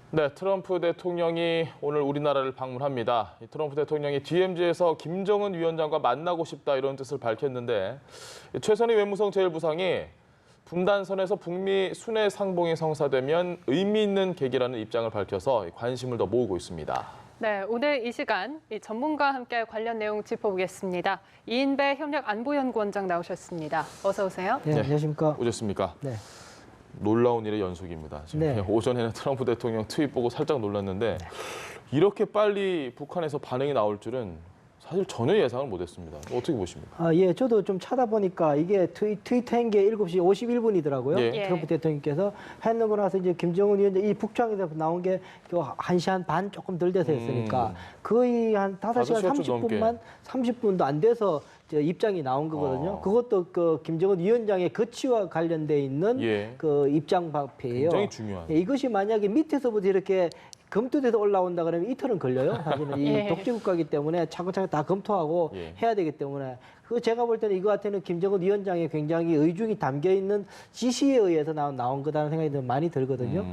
네, 트럼프 대통령이 오늘 우리나라를 방문합니다. 트럼프 대통령이 DMZ에서 김정은 위원장과 만나고 싶다 이런 뜻을 밝혔는데 최선희 외무성 제1부상이 분단선에서 북미 순회 상봉이 성사되면 의미 있는 계기라는 입장을 밝혀서 관심을 더 모으고 있습니다. 네, 오늘 이 시간 전문가와 함께 관련 내용 짚어보겠습니다. 이인배 협력안보연구원장 나오셨습니다. 어서 오세요. 네, 안녕하십니까. 오셨습니까? 네. 놀라운 일의 연속입니다. 지금 네. 오전에는 트럼프 대통령 트윗 보고 살짝 놀랐는데 이렇게 빨리 북한에서 반응이 나올 줄은 사실 전혀 예상을 못했습니다. 어떻게 보십니까? 예, 저도 좀 찾아보니까 이게 트위터한 게 7시 51분이더라고요. 예. 트럼프 대통령께서 했는 거 나서 이제 김정은 위원장 이 북창에서 나온 게 1시간 반 조금 덜 돼서 했으니까 거의 한 5시간 30분만 30분도 안 돼서 입장이 나온 거거든요. 그것도 그 김정은 위원장의 거취와 관련돼 있는 그 입장 발표예요. 굉장히 중요한. 예, 이것이 만약에 밑에서부터 이렇게 검토돼서 올라온다 그러면 이틀은 걸려요. 사실은 이 독재국가이기 때문에 차근차근 다 검토하고 해야 되기 때문에 그 제가 볼 때는 이거 같은 김정은 위원장의 굉장히 의중이 담겨 있는 지시에 의해서 나온 거다라는 생각이 많이 들거든요.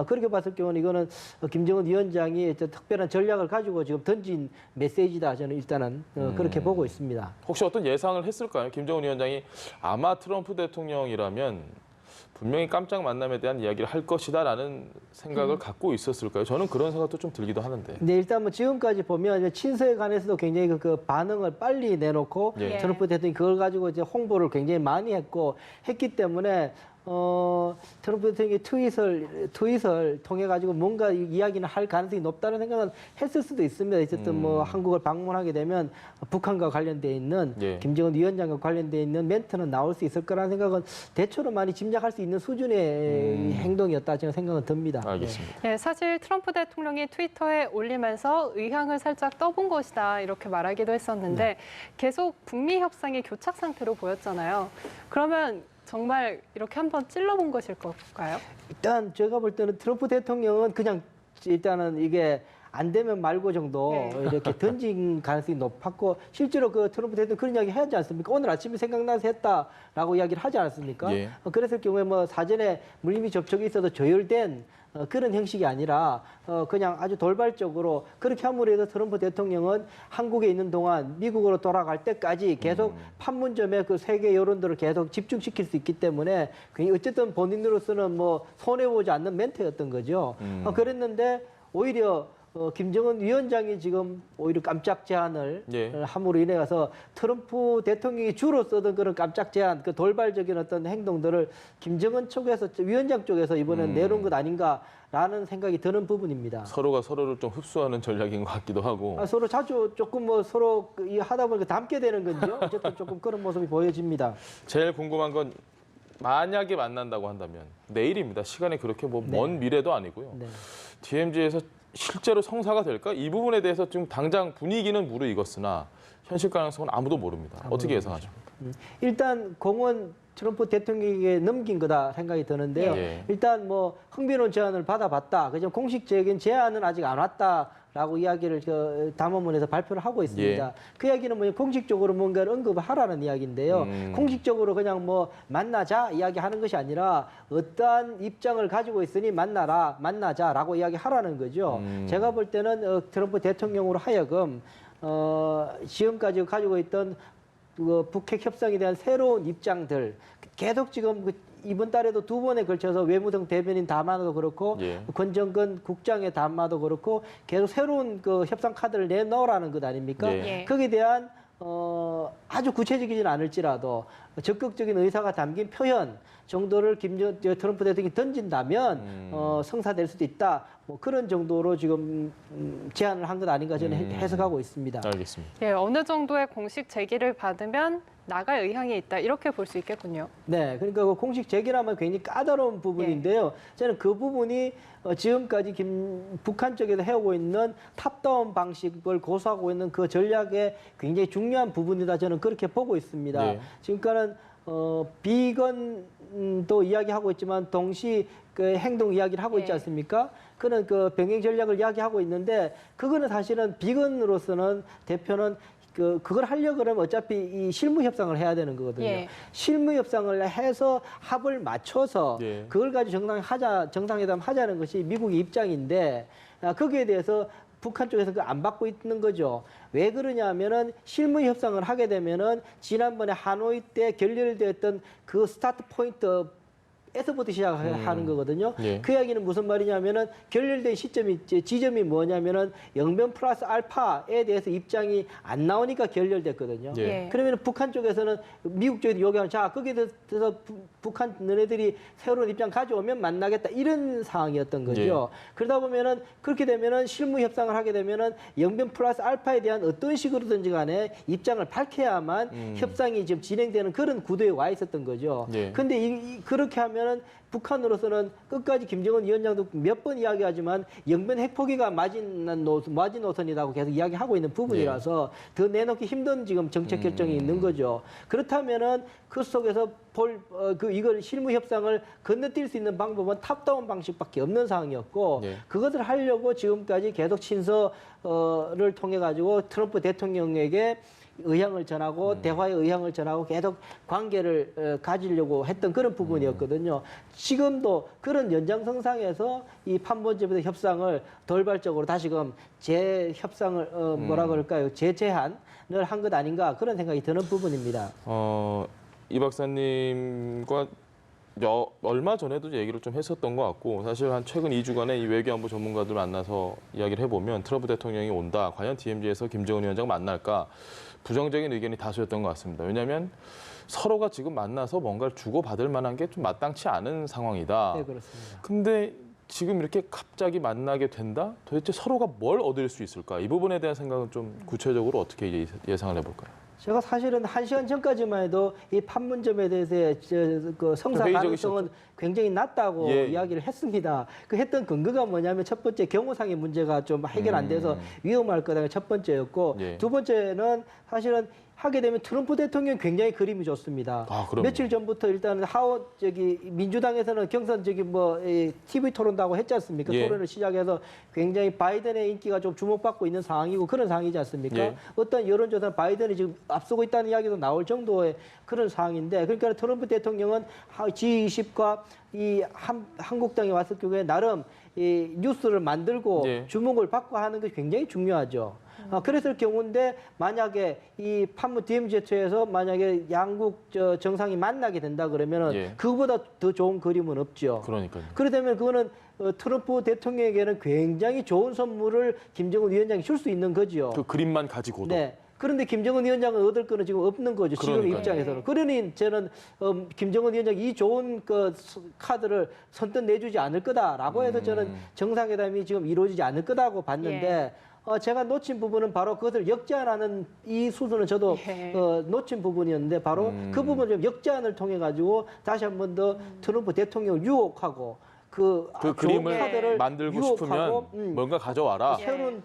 그렇게 봤을 경우는 이거는 김정은 위원장이 특별한 전략을 가지고 지금 던진 메시지다 저는 일단은 그렇게 보고 있습니다. 혹시 어떤 예상을 했을까요? 김정은 위원장이 아마 트럼프 대통령이라면 분명히 깜짝 만남에 대한 이야기를 할 것이다라는 생각을 갖고 있었을까요? 저는 그런 생각도 좀 들기도 하는데. 네, 일단 뭐 지금까지 보면 친서에 관해서도 굉장히 그 반응을 빨리 내놓고 트럼프 대통령이 그걸 가지고 이제 홍보를 굉장히 많이 했기 때문에 트럼프 대통령이 트윗을 통해 가지고 뭔가 이야기는 할 가능성이 높다는 생각은 했을 수도 있습니다. 어쨌든 뭐 한국을 방문하게 되면 북한과 관련돼 있는 김정은 위원장과 관련돼 있는 멘트는 나올 수 있을 거라는 생각은 대체로 많이 짐작할 수 있는 수준의 행동이었다 저는 생각은 듭니다. 알겠습니다. 네, 사실 트럼프 대통령이 트위터에 올리면서 의향을 살짝 떠본 것이다 이렇게 말하기도 했었는데 계속 북미 협상이 교착 상태로 보였잖아요. 그러면 정말 이렇게 한번 찔러본 것일 걸까요? 일단 제가 볼 때는 트럼프 대통령은 그냥 일단은 이게 안 되면 말고 정도 이렇게 던진 가능성이 높았고 실제로 그 트럼프 대통령 그런 이야기 하지 않습니까? 오늘 아침에 생각나서 했다라고 이야기를 하지 않았습니까? 그랬을 경우에 뭐 사전에 물리미 접촉이 있어서 조율된 그런 형식이 아니라 그냥 아주 돌발적으로 그렇게 함으로 해서 트럼프 대통령은 한국에 있는 동안 미국으로 돌아갈 때까지 계속 판문점에 그 세계 여론들을 계속 집중시킬 수 있기 때문에 어쨌든 본인으로서는 뭐 손해보지 않는 멘트였던 거죠. 그랬는데 오히려 김정은 위원장이 지금 오히려 깜짝 제안을 함으로 인해 가서 트럼프 대통령이 주로 쓰던 그런 깜짝 제안, 그 돌발적인 어떤 행동들을 김정은 쪽에서, 위원장 쪽에서 이번엔 내놓은 것 아닌가라는 생각이 드는 부분입니다. 서로가 서로를 좀 흡수하는 전략인 것 같기도 하고. 서로 자주 조금 뭐 서로 하다 보니까 닮게 되는 건지요. 어쨌든 조금 그런 모습이 보여집니다. 제일 궁금한 건 만약에 만난다고 한다면 내일입니다. 시간이 그렇게 뭐 먼 미래도 아니고요. DMZ에서 실제로 성사가 될까? 이 부분에 대해서 지금 당장 분위기는 무르익었으나 현실 가능성은 아무도 모릅니다. 어떻게 예상하십니까? 일단 공은 트럼프 대통령에게 넘긴 거다 생각이 드는데요. 일단 뭐 흥미로운 제안을 받아봤다. 그죠? 공식적인 제안은 아직 안 왔다라고 이야기를 담화문에서 발표를 하고 있습니다. 그 이야기는 뭐 공식적으로 뭔가를 언급하라는 이야기인데요. 공식적으로 그냥 뭐 만나자 이야기하는 것이 아니라 어떠한 입장을 가지고 있으니 만나자라고 이야기하라는 거죠. 제가 볼 때는 트럼프 대통령으로 하여금 지금까지 가지고 있던 북핵 협상에 대한 새로운 입장들 계속 지금 이번 달에도 2번에 걸쳐서 외무성 대변인 담화도 그렇고 권정근 국장의 담화도 그렇고 계속 새로운 그 협상 카드를 내놓으라는 것 아닙니까? 거기에 대한 아주 구체적이지는 않을지라도 적극적인 의사가 담긴 표현 정도를 트럼프 대통령이 던진다면 성사될 수도 있다. 뭐 그런 정도로 지금 제안을 한 것 아닌가 저는 해석하고 있습니다. 알겠습니다. 예, 어느 정도의 공식 제기를 받으면 나갈 의향이 있다 이렇게 볼 수 있겠군요. 네, 그러니까 그 공식 제기라면 굉장히 까다로운 부분인데요. 저는 그 부분이 지금까지 북한 쪽에서 해오고 있는 탑다운 방식을 고수하고 있는 그 전략의 굉장히 중요한 부분이다. 저는 그렇게 보고 있습니다. 지금까지는 비건도 이야기하고 있지만 동시 그 행동 이야기를 하고 있지 않습니까? 그런 그 병행 전략을 이야기하고 있는데 그거는 사실은 비건으로서는 대표는 그걸 하려고 그러면 어차피 이 실무 협상을 해야 되는 거거든요. 예. 실무 협상을 해서 합을 맞춰서 예. 그걸 가지고 정상회담 하자는 것이 미국의 입장인데 거기에 대해서 북한 쪽에서 그 안 받고 있는 거죠. 왜 그러냐면은 실무 협상을 하게 되면은 지난번에 하노이 때 결렬됐던 그 스타트 포인트 에서부터 시작하는 거거든요. 예. 그 이야기는 무슨 말이냐면은 결렬된 지점이 뭐냐면은 영변 플러스 알파에 대해서 입장이 안 나오니까 결렬됐거든요. 예. 그러면 북한 쪽에서는 미국 쪽에서 요구하는 자 거기에 대해서 북한 너네들이 새로운 입장 가져오면 만나겠다 이런 상황이었던 거죠. 그러다 보면은 그렇게 되면은 실무 협상을 하게 되면은 영변 플러스 알파에 대한 어떤 식으로든지 간에 입장을 밝혀야만 협상이 지금 진행되는 그런 구도에 와 있었던 거죠. 예. 근데 그렇게 하면은 북한으로서는 끝까지 김정은 위원장도 몇 번 이야기하지만 영변 핵포기가 마지노선이라고 계속 이야기하고 있는 부분이라서 더 내놓기 힘든 지금 정책 결정이 있는 거죠. 그렇다면은 그 속에서 이걸 실무 협상을 건너뛸 수 있는 방법은 탑다운 방식밖에 없는 상황이었고 예. 그것을 하려고 지금까지 계속 친서를 통해 가지고 트럼프 대통령에게 의향을 전하고 대화의 의향을 전하고 계속 관계를 가지려고 했던 그런 부분이었거든요. 지금도 그런 연장선상에서 이 판문점에서 협상을 돌발적으로 다시금 재협상을 뭐라 그럴까요? 재제안을 한 것 아닌가 그런 생각이 드는 부분입니다. 이 박사님과 얼마 전에도 얘기를 좀 했었던 것 같고 사실 한 최근 2주간에 이 외교안보 전문가들 만나서 이야기를 해보면 트럼프 대통령이 온다. 과연 DMZ에서 김정은 위원장 만날까? 부정적인 의견이 다수였던 것 같습니다. 왜냐하면 서로가 지금 만나서 뭔가를 주고받을 만한 게 좀 마땅치 않은 상황이다. 네, 그렇습니다. 근데 지금 이렇게 갑자기 만나게 된다? 도대체 서로가 뭘 얻을 수 있을까? 이 부분에 대한 생각은 좀 구체적으로 어떻게 예상을 해볼까요? 제가 사실은 1시간 전까지만 해도 이 판문점에 대해서의 그 성사 회의적이셨죠? 가능성은 굉장히 낮다고 예. 이야기를 했습니다. 그 했던 근거가 뭐냐면 첫 번째 경호상의 문제가 좀 해결 안 돼서 위험할 거다가 첫 번째였고 예. 두 번째는 사실은 하게 되면 트럼프 대통령 굉장히 그림이 좋습니다. 아, 그럼요. 며칠 전부터 일단 민주당에서는 경선 TV 토론도 하고 했지 않습니까? 예. 토론을 시작해서 굉장히 바이든의 인기가 좀 주목받고 있는 상황이고 그런 상황이지 않습니까? 예. 어떤 여론조사는 바이든이 지금 앞서고 있다는 이야기도 나올 정도의 그런 상황인데 그러니까 트럼프 대통령은 G20과 이 한국당에 왔을 경우에 나름 이 뉴스를 만들고 예. 주목을 받고 하는 것이 굉장히 중요하죠. 그랬을 경우인데 만약에 이 판문 DMZ에서 만약에 양국 정상이 만나게 된다 그러면은 예. 그거보다 더 좋은 그림은 없죠. 그러니까요. 그러다면 그거는 트럼프 대통령에게는 굉장히 좋은 선물을 김정은 위원장이 줄 수 있는 거죠. 그 그림만 가지고도. 네. 그런데 김정은 위원장은 얻을 거는 지금 없는 거죠. 지금 그러니까요. 입장에서는. 그러니 저는 김정은 위원장이 이 좋은 그 카드를 선뜻 내주지 않을 거다라고 해서 저는 정상회담이 지금 이루어지지 않을 거다고 봤는데 제가 놓친 부분은 바로 그것을 역제안하는 이 수순은 저도 놓친 부분이었는데 바로 그 부분을 좀 역제안을 통해 가지고 다시 한 번 더 트럼프 대통령을 유혹하고 그 그림을 카드를 만들고 유혹하고, 싶으면 뭔가 가져와라. 새로운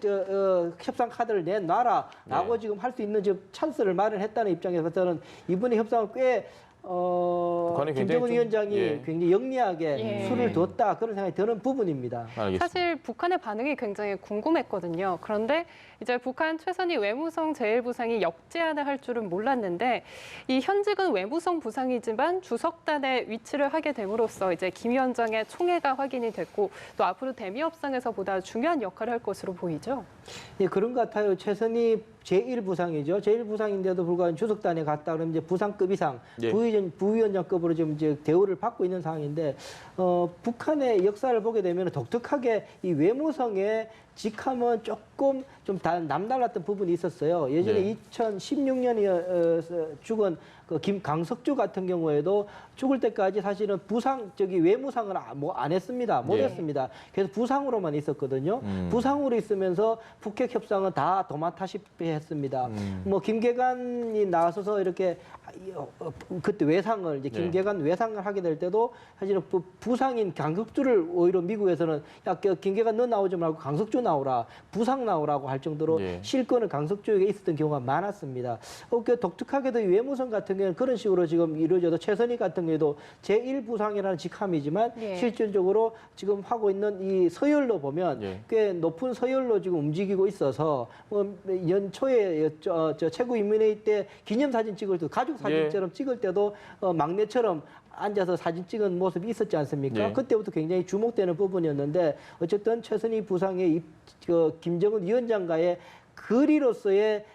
협상 카드를 내놔라라고 지금 할 수 있는 지금 찬스를 마련했다는 입장에서 저는 이번에 협상은 꽤 북한이 굉장히 김정은 좀, 위원장이 굉장히 영리하게 예. 수를 뒀다 그런 생각이 드는 부분입니다. 알겠습니다. 사실 북한의 반응이 굉장히 궁금했거든요. 그런데 이제 북한 최선희 외무성 제1부상이 역제안을 할 줄은 몰랐는데 이 현직은 외무성 부상이지만 주석단의 위치를 하게 됨으로써 이제 김 위원장의 총애가 확인이 됐고 또 앞으로 대미 협상에서 보다 중요한 역할을 할 것으로 보이죠. 예, 그런 것 같아요. 최선희 제1부상이죠. 제1부상인데도 불구하고 주석단에 갔다 그러면 이제 부상급 이상, 예. 부위원장급으로 지금 이제 대우를 받고 있는 상황인데, 북한의 역사를 보게 되면 독특하게 이 외무성의 직함은 조금 좀 남달랐던 부분이 있었어요. 예전에 네. 2016년에 죽은 그 김강석주 같은 경우에도 죽을 때까지 사실은 외무상을 안 했습니다. 못 예. 했습니다. 그래서 부상으로만 있었거든요. 부상으로 있으면서 북핵 협상은 다 도맡아시피 했습니다. 뭐 김계관이 나서서 이렇게 그때 외상을 이제 김계관 외상을 하게 될 때도 사실은 부상인 강석주를 오히려 미국에서는 야 김계관 너 나오지 말고 강석주 나오라, 부상 나오라고 할 정도로 예. 실권을 강석 쪽에 있었던 경우가 많았습니다. 그 독특하게도 이 외무성 같은 경우는 그런 식으로 지금 이루어져도 최선희 같은 경우에도 제1부상이라는 직함이지만 예. 실질적으로 지금 하고 있는 이 서열로 보면 예. 꽤 높은 서열로 지금 움직이고 있어서 연초에 저 최고 인민회의 때 기념사진 찍을 때 가족 사진처럼 찍을 때도 막내처럼 앉아서 사진 찍은 모습이 있었지 않습니까? 예. 그때부터 굉장히 주목되는 부분이었는데 어쨌든 최선희 부상의 김정은 위원장과의 거리로서의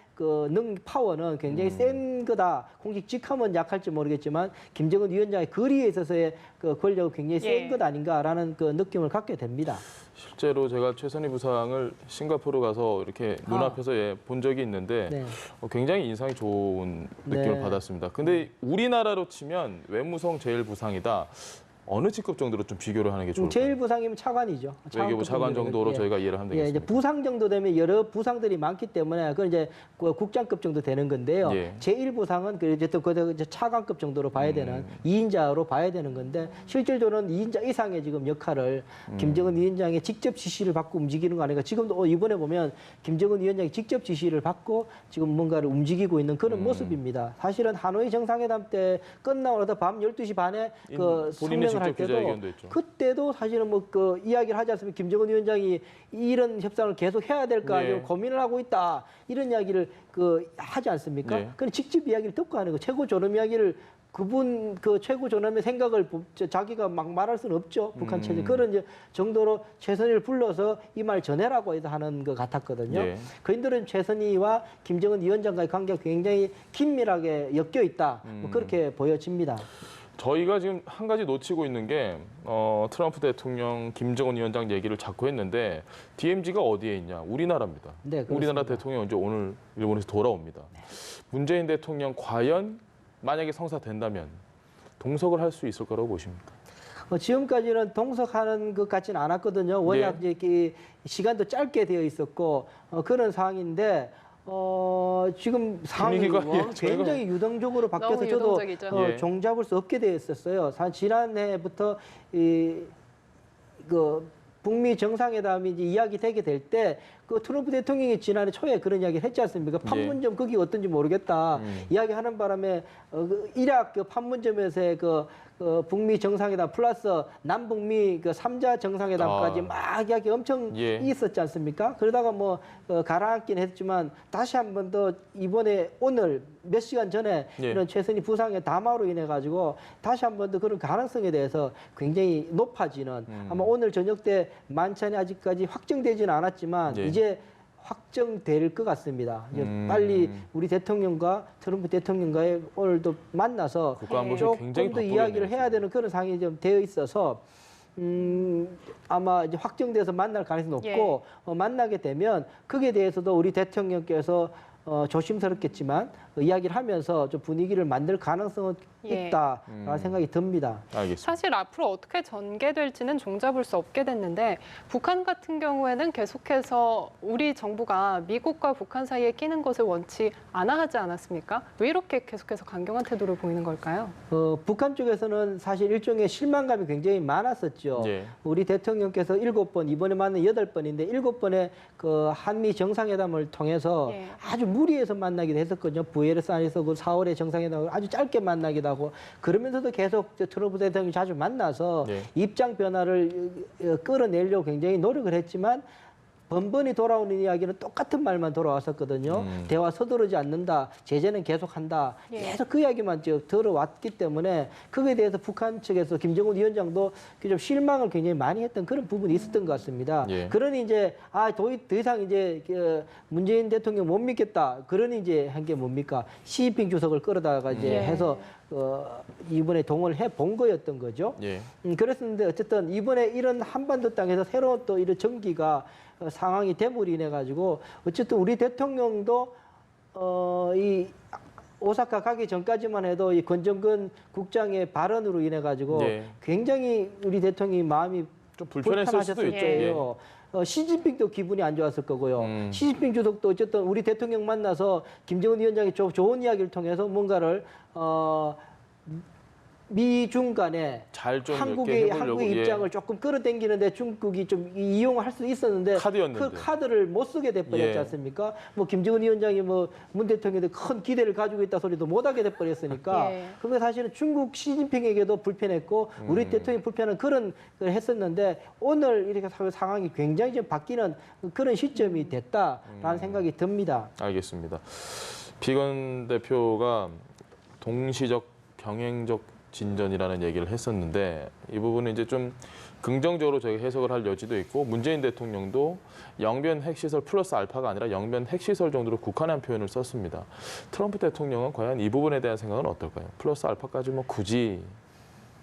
파워는 굉장히 센 거다. 공식 직함은 약할지 모르겠지만 김정은 위원장의 거리에 있어서의 권력은 굉장히 센 예. 것 아닌가라는 느낌을 갖게 됩니다. 실제로 제가 최선희 부상을 싱가포르 가서 이렇게 눈앞에서 본 적이 있는데 네. 굉장히 인상이 좋은 느낌을 네. 받았습니다. 근데 우리나라로 치면 외무성 제1부상이다. 어느 직급 정도로 좀 비교를 하는 게 좋을까요? 제일 부상이면 차관이죠. 외교부 차관 정도로 예. 저희가 이해를 하면 예, 되겠습니다. 이제 부상 정도 되면 여러 부상들이 많기 때문에 그건 이제 국장급 정도 되는 건데요. 예. 제1부상은 어쨌든 그 차관급 정도로 봐야 되는 2인자로 봐야 되는 건데 실질적으로는 2인자 이상의 지금 역할을 김정은 위원장의 직접 지시를 받고 움직이는 거 아닌가. 지금도 이번에 보면 김정은 위원장이 직접 지시를 받고 지금 뭔가를 움직이고 있는 그런 모습입니다. 사실은 하노이 정상회담 때 끝나고 나서 밤 12시 반에 본인이 성명을 할 직접 기자회견도 때도 했죠. 그때도 사실은 이야기를 하지 않습니까? 김정은 위원장이 이런 협상을 계속 해야 될까 네. 고민을 하고 있다 이런 이야기를 하지 않습니까? 네. 그럼 직접 이야기를 듣고 하는 거 최고 존엄 이야기를 그분 최고 존엄의 생각을 자기가 막 말할 수는 없죠. 북한 체제 그런 이제 정도로 최선희를 불러서 이 말 전해라고 해서 하는 것 같았거든요. 네. 그인들은 최선희와 김정은 위원장과의 관계가 굉장히 긴밀하게 엮여 있다. 그렇게 보여집니다. 저희가 지금 한 가지 놓치고 있는 게 트럼프 대통령, 김정은 위원장 얘기를 자꾸 했는데 DMZ가 어디에 있냐? 우리나라입니다. 네, 그렇습니다. 우리나라 대통령 이제 오늘 일본에서 돌아옵니다. 문재인 대통령 과연 만약에 성사된다면 동석을 할 수 있을 거라고 보십니까? 지금까지는 동석하는 것 같지는 않았거든요. 워낙 네. 이제 시간도 짧게 되어 있었고 그런 상황인데 지금 상황이 분위기가, 굉장히 유동적으로 바뀌어서 너무 저도 유동적이죠. 예. 종잡을 수 없게 되어 있었어요. 지난해부터 북미 정상회담이 이제 이야기되게 될 때 트럼프 대통령이 지난해 초에 그런 이야기를 했지 않습니까? 판문점 거기 어떤지 모르겠다. 이야기하는 바람에 이rak 판문점에서의 북미 정상회담 플러스 남북미 3자 정상회담까지 막 이야기 엄청 있었지 않습니까? 그러다가 가라앉긴 했지만 다시 한 번 더 이번에 오늘 몇 시간 전에 이런 최선희 부상의 담화로 인해 가지고 다시 한 번 더 그런 가능성에 대해서 굉장히 높아지는 아마 오늘 저녁 때 만찬이 아직까지 확정되지는 않았지만 이제 확정될 것 같습니다. 이제 빨리 우리 대통령과 트럼프 대통령과의 오늘도 만나서 조금 더 이야기를 해야 되는 그런 상황이 좀 되어 있어서 아마 이제 확정돼서 만날 가능성이 높고 만나게 되면 거기에 대해서도 우리 대통령께서 조심스럽겠지만 이야기를 하면서 좀 분위기를 만들 가능성은 있다라는 생각이 듭니다. 알겠습니다. 사실 앞으로 어떻게 전개될지는 종잡을 수 없게 됐는데 북한 같은 경우에는 계속해서 우리 정부가 미국과 북한 사이에 끼는 것을 원치 않아 하지 않았습니까? 왜 이렇게 계속해서 강경한 태도를 보이는 걸까요? 북한 쪽에서는 사실 일종의 실망감이 굉장히 많았었죠. 우리 대통령께서 7번, 이번에 만난 8번인데 7번의 한미 정상회담을 통해서 아주 무리해서 만나기도 했었거든요. 부에노스 안에서 4월에 정상회담을 아주 짧게 만나기도 하고 그러면서도 계속 트럼프 대통령이 자주 만나서 입장 변화를 끌어내려고 굉장히 노력을 했지만 번번이 돌아오는 이야기는 똑같은 말만 돌아왔었거든요. 대화 서두르지 않는다. 제재는 계속한다. 계속 그 이야기만 들어왔기 때문에 그거에 대해서 북한 측에서 김정은 위원장도 좀 실망을 굉장히 많이 했던 그런 부분이 있었던 것 같습니다. 그러니 이제 더 이상 이제 문재인 대통령 못 믿겠다. 그러니 이제 한 게 뭡니까? 시진핑 주석을 끌어다가 이제 해서 이번에 동원을 해 본 거였던 거죠. 그랬었는데 어쨌든 이번에 이런 한반도 땅에서 새로운 또 이런 전기가 상황이 됨으로 인해 가지고 어쨌든 우리 대통령도 이 오사카 가기 전까지만 해도 이 권정근 국장의 발언으로 인해 가지고 굉장히 우리 대통령이 마음이 좀 불편했을 수도 있죠. 시진핑도 기분이 안 좋았을 거고요. 시진핑 주석도 어쨌든 우리 대통령 만나서 김정은 위원장이 좋은 이야기를 통해서 뭔가를 미중 간에 잘 좀 한국의 이렇게 해보려고, 한국의 예. 입장을 조금 끌어당기는데 중국이 좀 이용할 수 있었는데 카드였는데. 그 카드를 못 쓰게 돼버렸지 예. 않습니까? 뭐 김정은 위원장이 뭐 문 대통령한테 큰 기대를 가지고 있다 소리도 못하게 돼버렸으니까 예. 그게 사실은 중국 시진핑에게도 불편했고 우리 대통령이 불편한 그런 걸 했었는데 오늘 이렇게 상황이 굉장히 좀 바뀌는 그런 시점이 됐다라는 생각이 듭니다. 알겠습니다. 비건 대표가 동시적 경행적 진전이라는 얘기를 했었는데 이 부분은 이제 좀 긍정적으로 저희 해석을 할 여지도 있고 문재인 대통령도 영변 핵시설 플러스 알파가 아니라 영변 핵시설 정도로 국한한 표현을 썼습니다. 트럼프 대통령은 과연 이 부분에 대한 생각은 어떨까요? 플러스 알파까지 뭐 굳이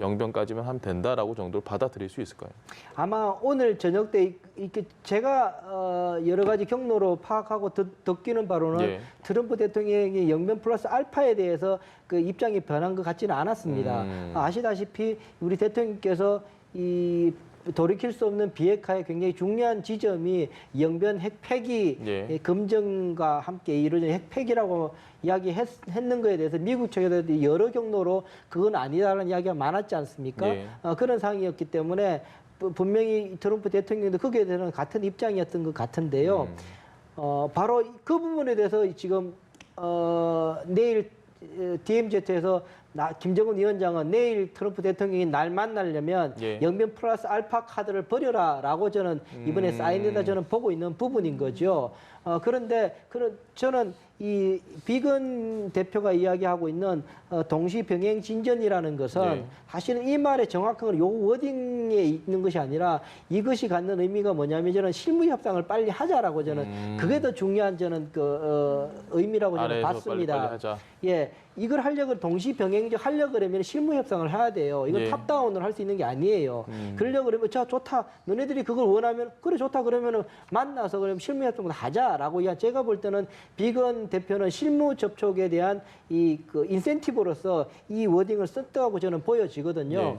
영변까지만 하면 된다라고 정도로 받아들일 수 있을까요? 아마 오늘 저녁 때 이렇게 제가 여러 가지 경로로 파악하고 듣기는 바로는 예. 트럼프 대통령이 영변 플러스 알파에 대해서 그 입장이 변한 것 같지는 않았습니다. 아시다시피 우리 대통령께서 이 돌이킬 수 없는 비핵화의 굉장히 중요한 지점이 영변 핵 폐기 예. 검증과 함께 이루어진 핵 폐기라고 이야기했는 거에 대해서 미국 측에서 여러 경로로 그건 아니다라는 이야기가 많았지 않습니까? 예. 그런 상황이었기 때문에 분명히 트럼프 대통령도 거기에 대해서는 같은 입장이었던 것 같은데요. 바로 그 부분에 대해서 지금 내일 DMZ에서 김정은 위원장은 내일 트럼프 대통령이 날 만나려면 예. 영변 플러스 알파 카드를 버려라라고 저는 이번에 사인에다 저는 보고 있는 부분인 거죠. 그런데 저는 이 비건 대표가 이야기하고 있는 동시 병행 진전이라는 것은 예. 사실은 이 말의 정확한 요 워딩에 있는 것이 아니라 이것이 갖는 의미가 뭐냐면 저는 실무 협상을 빨리 하자라고 저는 그게 더 중요한 저는 의미라고 저는 아래에서 봤습니다. 빨리 하자. 예, 이걸 하려고 동시 병행적 하려 그러면 실무 협상을 해야 돼요. 이건 예. 탑다운을 할 수 있는 게 아니에요. 그러려고 그러면 자 좋다. 너네들이 그걸 원하면 그래 좋다 그러면은 만나서 그러면 실무 협상을 하자라고 제가 볼 때는 비건 대표는 실무 접촉에 대한 이 그 인센티브로서 이 워딩을 썼다고 저는 보여지거든요.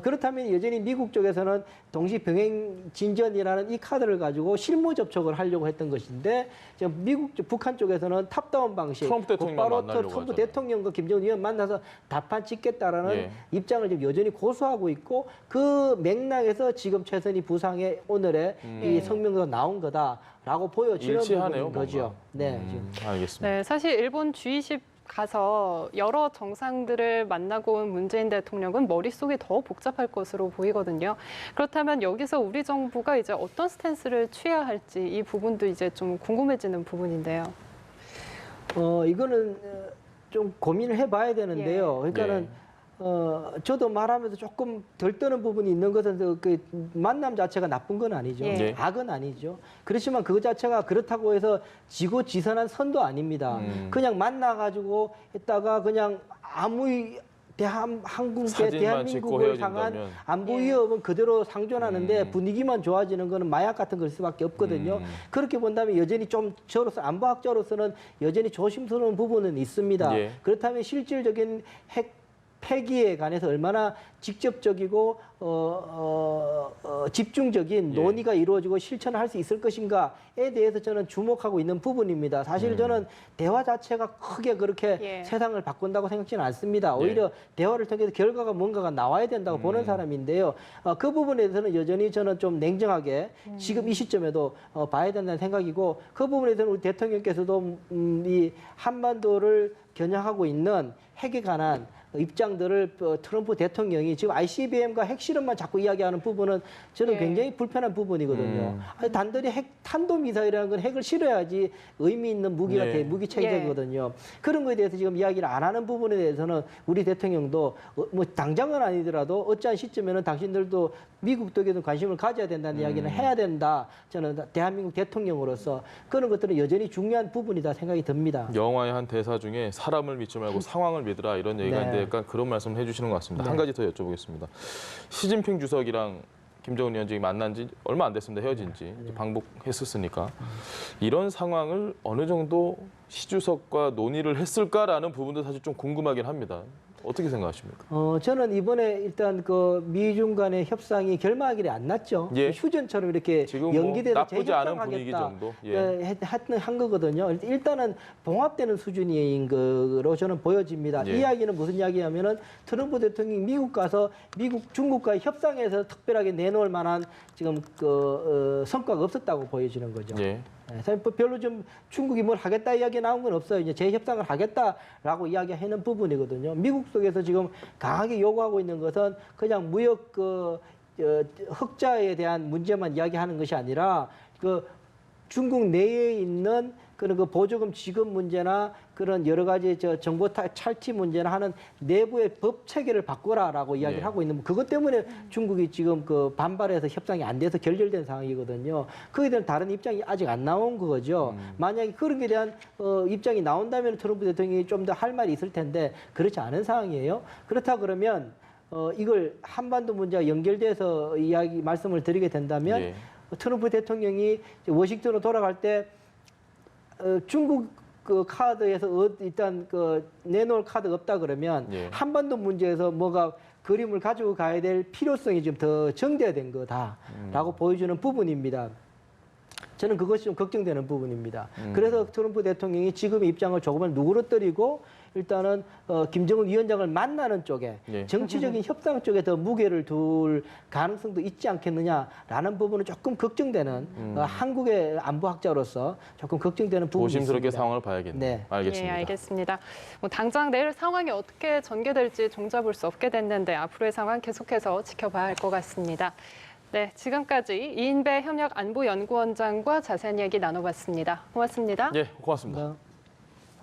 그렇다면 여전히 미국 쪽에서는 동시 병행 진전이라는 이 카드를 가지고 실무 접촉을 하려고 했던 것인데 지금 북한 쪽에서는 탑다운 방식 트럼프 대통령만 곧바로 만나려고 트럼프 하잖아요. 대통령과 김정은 위원 만나서 답판 찍겠다라는 예. 입장을 지금 여전히 고수하고 있고 그 맥락에서 지금 최선희 부상의 오늘의 이 성명도 나온 거다라고 보여지는 일치하네요, 부분인 거죠. 뭔가. 네. 지금. 알겠습니다. 네, 사실 일본 G20 가서 여러 정상들을 만나고 온 문재인 대통령은 머릿속이 더 복잡할 것으로 보이거든요. 그렇다면 여기서 우리 정부가 이제 어떤 스탠스를 취해야 할지 이 부분도 이제 좀 궁금해지는 부분인데요. 이거는 좀 고민을 해봐야 되는데요. 그러니까는 저도 말하면서 조금 덜 떠는 부분이 있는 것은 그 만남 자체가 나쁜 건 아니죠. 예. 악은 아니죠. 그렇지만 그것 자체가 그렇다고 해서 지고지선한 선도 아닙니다. 그냥 만나가지고 있다가 그냥 한국의 사진만 찍고 대한민국을 향한 헤어진다면. 안보 위협은 그대로 상존하는데 분위기만 좋아지는 거는 마약 같은 걸 수밖에 없거든요. 그렇게 본다면 여전히 좀 저로서 안보학자로서는 여전히 조심스러운 부분은 있습니다. 예. 그렇다면 실질적인 핵 폐기에 관해서 얼마나 직접적이고 집중적인 예. 논의가 이루어지고 실천을 할 수 있을 것인가에 대해서 저는 주목하고 있는 부분입니다. 사실 저는 대화 자체가 크게 그렇게 예. 세상을 바꾼다고 생각지는 않습니다. 오히려 대화를 통해서 결과가 뭔가가 나와야 된다고 보는 사람인데요. 그 부분에 대해서는 여전히 저는 좀 냉정하게 지금 이 시점에도 봐야 된다는 생각이고 그 부분에 대해서는 우리 대통령께서도 이 한반도를 겨냥하고 있는 핵에 관한 입장들을 트럼프 대통령이 지금 ICBM과 핵실험만 자꾸 이야기하는 부분은 저는 예. 굉장히 불편한 부분이거든요. 아니, 단단히 탄도미사일이라는 건 핵을 실어야지 의미 있는 무기가 네. 무기 체제거든요. 그런 거에 대해서 지금 이야기를 안 하는 부분에 대해서는 우리 대통령도 뭐 당장은 아니더라도 어찌한 시점에는 당신들도 미국 쪽에도 관심을 가져야 된다는 이야기는 해야 된다. 저는 대한민국 대통령으로서 그런 것들은 여전히 중요한 부분이다 생각이 듭니다. 영화의 한 대사 중에 사람을 믿지 말고 상황을 믿으라 이런 얘기가 네. 있는데 약간 그런 말씀을 해주시는 것 같습니다. 네. 한 가지 더 여쭤보겠습니다. 시진핑 주석이랑 김정은 위원장이 만난 지 얼마 안 됐습니다. 헤어진 지 이제 방북했었으니까 이런 상황을 어느 정도 시 주석과 논의를 했을까라는 부분도 사실 좀 궁금하긴 합니다. 어떻게 생각하십니까? 저는 이번에 일단 그 미중 간의 협상이 결말이 안 났죠. 예. 휴전처럼 이렇게 지금 연기돼서 나쁘지 않은 분위기 정도. 예. 한 거거든요. 일단은 봉합되는 수준인 거로 저는 보여집니다. 예. 이야기는 무슨 이야기냐면은 트럼프 대통령이 미국 가서 중국과의 협상에서 특별하게 내놓을 만한 지금 그 성과가 없었다고 보여지는 거죠. 예. 별로 좀 중국이 뭘 하겠다 이야기 나온 건 없어요. 이제 재협상을 하겠다라고 이야기하는 부분이거든요. 미국 속에서 지금 강하게 요구하고 있는 것은 그냥 무역 흑자에 대한 문제만 이야기하는 것이 아니라 그 중국 내에 있는 그런 그 보조금 지급 문제나 그런 여러 가지 정보 탈취 문제나 하는 내부의 법 체계를 바꿔라라고 이야기를 예. 하고 있는 그것 때문에 중국이 지금 그 반발해서 협상이 안 돼서 결렬된 상황이거든요. 거기에 대한 다른 입장이 아직 안 나온 거죠. 만약에 그런 게 대한 입장이 나온다면 트럼프 대통령이 좀 더 할 말이 있을 텐데 그렇지 않은 상황이에요. 그렇다 그러면 이걸 한반도 문제와 연결돼서 말씀을 드리게 된다면 예. 트럼프 대통령이 워싱턴으로 돌아갈 때 중국 그 카드에서 일단 그 내놓을 카드가 없다 그러면 예. 한반도 문제에서 뭐가 그림을 가지고 가야 될 필요성이 좀 더 정대된 거다라고 보여주는 부분입니다. 저는 그것이 좀 걱정되는 부분입니다. 그래서 트럼프 대통령이 지금의 입장을 조금은 누그러뜨리고 일단은 김정은 위원장을 만나는 쪽에 예. 정치적인 협상 쪽에 더 무게를 둘 가능성도 있지 않겠느냐라는 부분은 조금 걱정되는 한국의 안보학자로서 조금 걱정되는 부분이 조심스럽게 있습니다. 상황을 봐야겠네요. 네. 알겠습니다. 예, 알겠습니다. 뭐 당장 내일 상황이 어떻게 전개될지 종잡을 수 없게 됐는데 앞으로의 상황 계속해서 지켜봐야 할 것 같습니다. 네, 지금까지 이인배 협력안보연구원장과 자세한 이야기 나눠봤습니다. 고맙습니다. 예, 고맙습니다. 감사합니다.